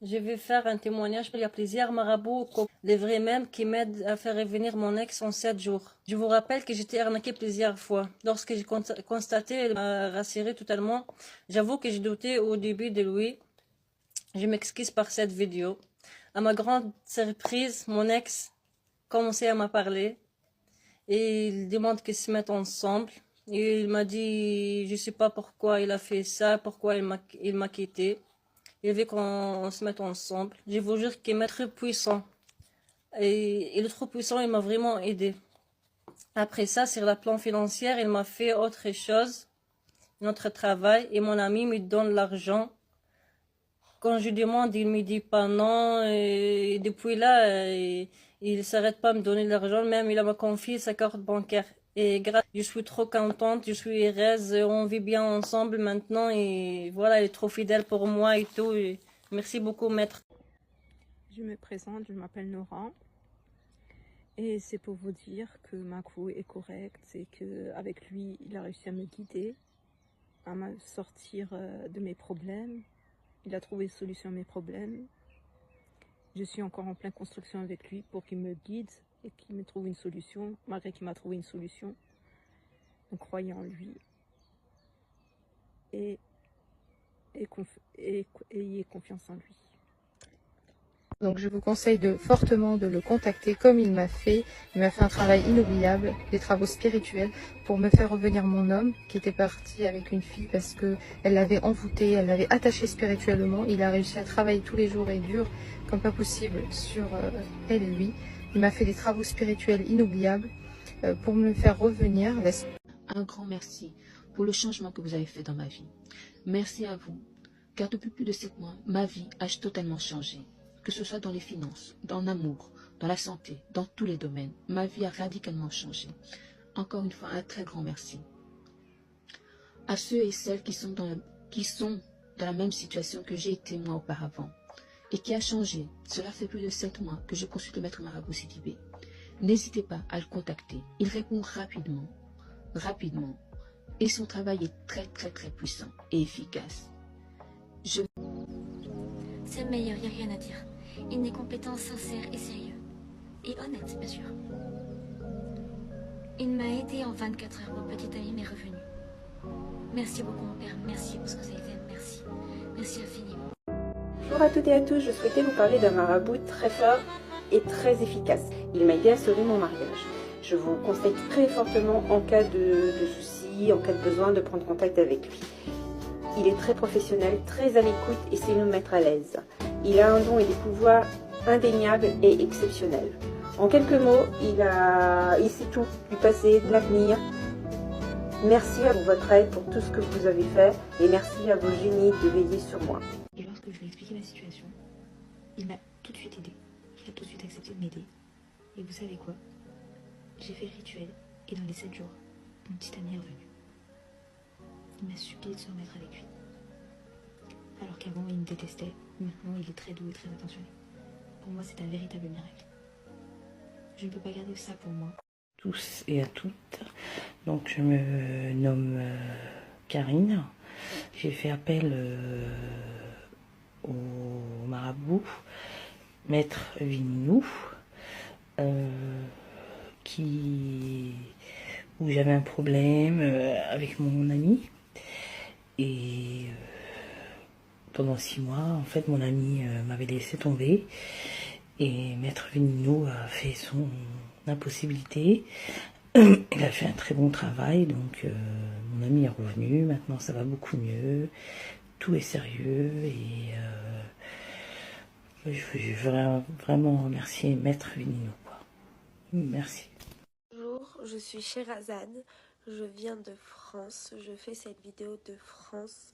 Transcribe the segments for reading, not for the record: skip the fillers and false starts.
Je vais faire un témoignage. Il y a plusieurs marabouts, les vrais mêmes, qui m'aident à faire revenir mon ex en 7 jours. Je vous rappelle que j'étais arnaquée plusieurs fois. Lorsque j'ai constaté, elle m'a rassurée totalement. J'avoue que j'ai douté au début de lui. Je m'excuse par cette vidéo. À ma grande surprise, mon ex commençait à me parler et il demande qu'ils se mettent ensemble. Et il m'a dit, je sais pas pourquoi il a fait ça, pourquoi il m'a quitté. Il veut qu'on se mette ensemble. Je vous jure qu'il est très puissant. Et il est trop puissant, il m'a vraiment aidé. Après ça, sur le plan financier, il m'a fait autre chose, notre travail, et mon ami me donne l'argent. Quand je demande, il me dit pas non, et depuis là, il ne s'arrête pas de me donner de l'argent, même il m'a confié sa carte bancaire. Et grâce, je suis trop contente, je suis heureuse, on vit bien ensemble maintenant, et voilà, il est trop fidèle pour moi et tout. Et merci beaucoup, maître. Je me présente, je m'appelle Nora. Et c'est pour vous dire que Makou est correct et qu'avec lui, il a réussi à me guider, à me sortir de mes problèmes. Il a trouvé une solution à mes problèmes. Je suis encore en pleine construction avec lui pour qu'il me guide et qu'il me trouve une solution, malgré qu'il m'a trouvé une solution. Donc croyez en lui et ayez confiance en lui. Donc je vous conseille fortement de le contacter comme il m'a fait. Il m'a fait un travail inoubliable, des travaux spirituels pour me faire revenir mon homme qui était parti avec une fille parce que elle l'avait envoûté, elle l'avait attaché spirituellement. Il a réussi à travailler tous les jours et dur comme pas possible sur elle et lui. Il m'a fait des travaux spirituels inoubliables pour me faire revenir. Un grand merci pour le changement que vous avez fait dans ma vie. Merci à vous, car depuis plus de 7 mois, ma vie a totalement changé. Que ce soit dans les finances, dans l'amour, dans la santé, dans tous les domaines, ma vie a radicalement changé. Encore une fois, un très grand merci. À ceux et celles qui sont dans la même situation que j'ai été moi auparavant, et qui a changé, cela fait plus de 7 mois que je consulte le maître Marabout Sidibé. N'hésitez pas à le contacter, il répond rapidement, et son travail est très puissant et efficace. C'est le meilleur, il n'y a rien à dire. Il est compétent, sincère et sérieux. Et honnête, bien sûr. Il m'a aidé en 24 heures, mon petit ami m'est revenu. Merci beaucoup, mon père. Merci pour ce que vous avez fait. Merci. Merci infiniment. Bonjour à toutes et à tous, je souhaitais vous parler d'un marabout très fort et très efficace. Il m'a aidé à sauver mon mariage. Je vous conseille très fortement en cas de soucis, en cas de besoin, de prendre contact avec lui. Il est très professionnel, très à l'écoute et sait nous mettre à l'aise. Il a un don et des pouvoirs indéniables et exceptionnels. En quelques mots, il sait tout du passé, de l'avenir. Merci à votre aide pour tout ce que vous avez fait et merci à vos génies de veiller sur moi. Et lorsque je lui ai expliqué ma situation, il m'a tout de suite aidé. Il a tout de suite accepté de m'aider. Et vous savez quoi? J'ai fait le rituel et dans les 7 jours, mon petit ami est revenu. Il m'a supplié de se remettre avec lui. Alors qu'avant il me détestait, maintenant il est très doux et très attentionné. Pour moi c'est un véritable miracle. Je ne peux pas garder ça pour moi. Tous et à toutes, donc je me nomme Karine. J'ai fait appel au marabout maître Vininou où j'avais un problème avec mon ami et pendant 6 mois en fait mon ami m'avait laissé tomber et maître Vininou a fait son impossibilité. Il a fait un très bon travail, donc mon ami est revenu, maintenant ça va beaucoup mieux, tout est sérieux et je veux vraiment remercier maître Vininou. Merci. Bonjour, je suis Sherazade, je viens de France, je fais cette vidéo de France.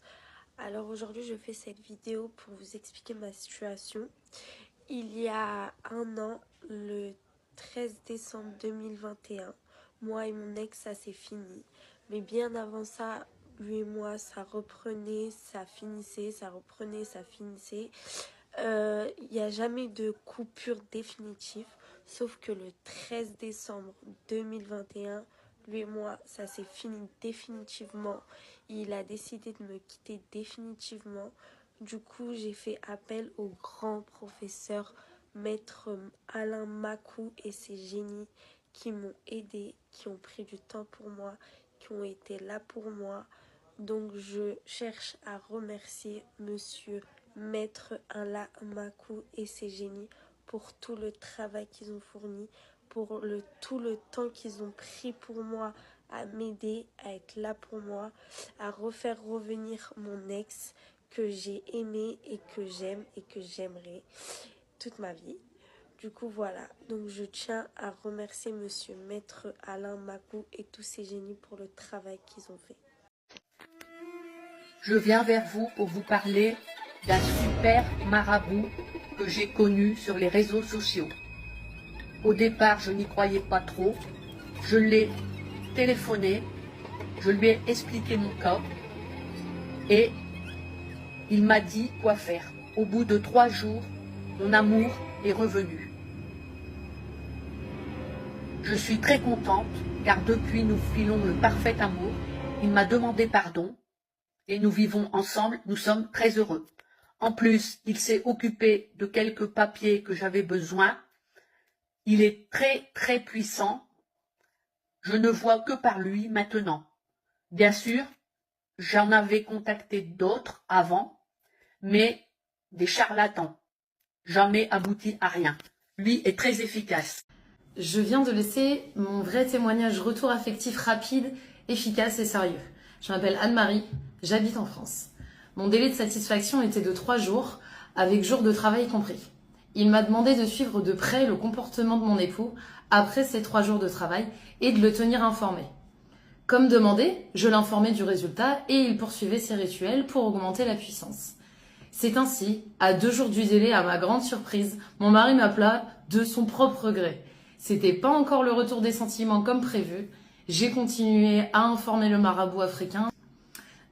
Alors aujourd'hui je fais cette vidéo pour vous expliquer ma situation. Il y a un an, le 13 décembre 2021, moi et mon ex ça s'est fini. Mais bien avant ça, lui et moi ça reprenait, ça finissait, ça reprenait, ça finissait. Il n'y a jamais de coupure définitive, sauf que le 13 décembre 2021, lui et moi, ça s'est fini définitivement. Il a décidé de me quitter définitivement. Du coup, j'ai fait appel au grand professeur maître Alain Macou et ses génies qui m'ont aidé, qui ont pris du temps pour moi, qui ont été là pour moi. Donc je cherche à remercier monsieur maître Alain Macou et ses génies pour tout le travail qu'ils ont fourni, pour tout le temps qu'ils ont pris pour moi à m'aider, à être là pour moi, à refaire revenir mon ex que j'ai aimé et que j'aime et que j'aimerai toute ma vie. Du coup, voilà. Donc, je tiens à remercier monsieur maître Alain Macou et tous ces génies pour le travail qu'ils ont fait. Je viens vers vous pour vous parler d'un super marabout que j'ai connu sur les réseaux sociaux. Au départ, je n'y croyais pas trop. Je l'ai téléphoné, je lui ai expliqué mon cas et il m'a dit quoi faire. Au bout de 3 jours, mon amour est revenu. Je suis très contente car depuis nous filons le parfait amour. Il m'a demandé pardon et nous vivons ensemble, nous sommes très heureux. En plus, il s'est occupé de quelques papiers que j'avais besoin. Il est très très puissant. Je ne vois que par lui maintenant. Bien sûr, j'en avais contacté d'autres avant, mais des charlatans. Jamais abouti à rien. Lui est très efficace. Je viens de laisser mon vrai témoignage retour affectif rapide, efficace et sérieux. Je m'appelle Anne-Marie, j'habite en France. Mon délai de satisfaction était de 3 jours, avec jours de travail compris. Il m'a demandé de suivre de près le comportement de mon époux après ces 3 jours de travail et de le tenir informé. Comme demandé, je l'informais du résultat et il poursuivait ses rituels pour augmenter la puissance. C'est ainsi, à 2 jours du délai, à ma grande surprise, mon mari m'appela de son propre gré. C'était pas encore le retour des sentiments comme prévu. J'ai continué à informer le marabout africain.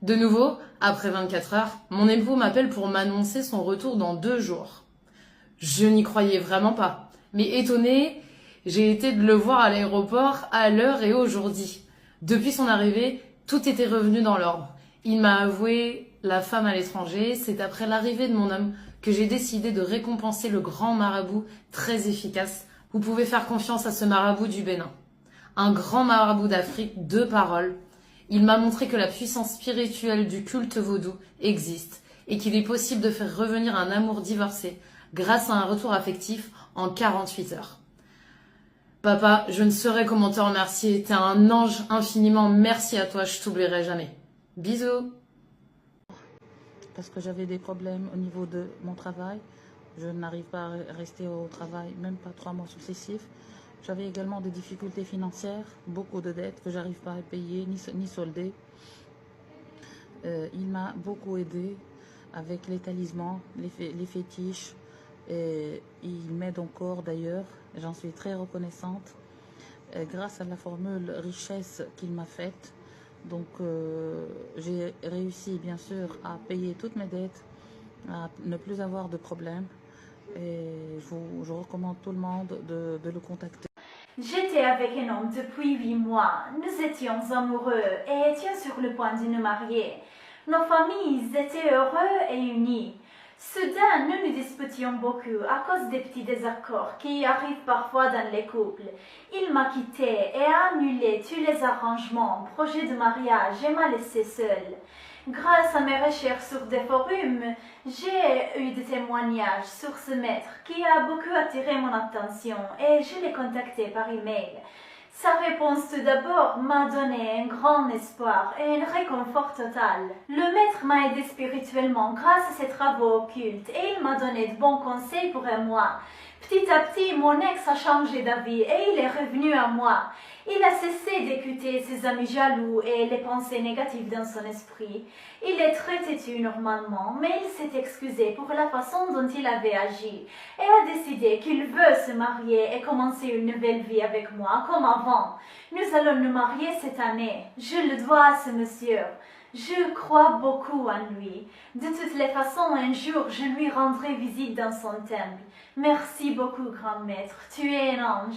De nouveau, après 24 heures, mon époux m'appelle pour m'annoncer son retour dans 2 jours. Je n'y croyais vraiment pas, mais étonnée, j'ai été de le voir à l'aéroport à l'heure et au jour dit. Depuis son arrivée, tout était revenu dans l'ordre. Il m'a avoué la femme à l'étranger. C'est après l'arrivée de mon homme que j'ai décidé de récompenser le grand marabout très efficace. Vous pouvez faire confiance à ce marabout du Bénin. Un grand marabout d'Afrique, de parole. Il m'a montré que la puissance spirituelle du culte vaudou existe et qu'il est possible de faire revenir un amour divorcé grâce à un retour affectif en 48 heures. Papa, je ne saurais comment te remercier. T'es un ange infiniment. Merci à toi, je t'oublierai jamais. Bisous. Parce que j'avais des problèmes au niveau de mon travail. Je n'arrive pas à rester au travail, même pas 3 mois successifs. J'avais également des difficultés financières, beaucoup de dettes que j'arrive pas à payer ni solder. Il m'a beaucoup aidé avec les talismans, les fétiches. Et il m'aide encore d'ailleurs, j'en suis très reconnaissante. Grâce à la formule richesse qu'il m'a faite, donc j'ai réussi bien sûr à payer toutes mes dettes, à ne plus avoir de problème. Et je recommande tout le monde de le contacter. J'étais avec un homme depuis 8 mois. Nous étions amoureux et étions sur le point de nous marier. Nos familles étaient heureux et unies. Soudain, nous nous disputions beaucoup à cause des petits désaccords qui arrivent parfois dans les couples. Il m'a quitté et a annulé tous les arrangements, projets de mariage et m'a laissé seule. Grâce à mes recherches sur des forums, j'ai eu des témoignages sur ce maître qui a beaucoup attiré mon attention et je l'ai contacté par email. Sa réponse tout d'abord m'a donné un grand espoir et un réconfort total. Le maître m'a aidé spirituellement grâce à ses travaux occultes et il m'a donné de bons conseils pour moi. Petit à petit, mon ex a changé d'avis et il est revenu à moi. Il a cessé d'écouter ses amis jaloux et les pensées négatives dans son esprit. Il est très têtu normalement, mais il s'est excusé pour la façon dont il avait agi et a décidé qu'il veut se marier et commencer une nouvelle vie avec moi comme avant. Nous allons nous marier cette année. Je le dois à ce monsieur. Je crois beaucoup en lui. De toutes les façons, un jour, je lui rendrai visite dans son temple. Merci beaucoup, grand maître. Tu es un ange.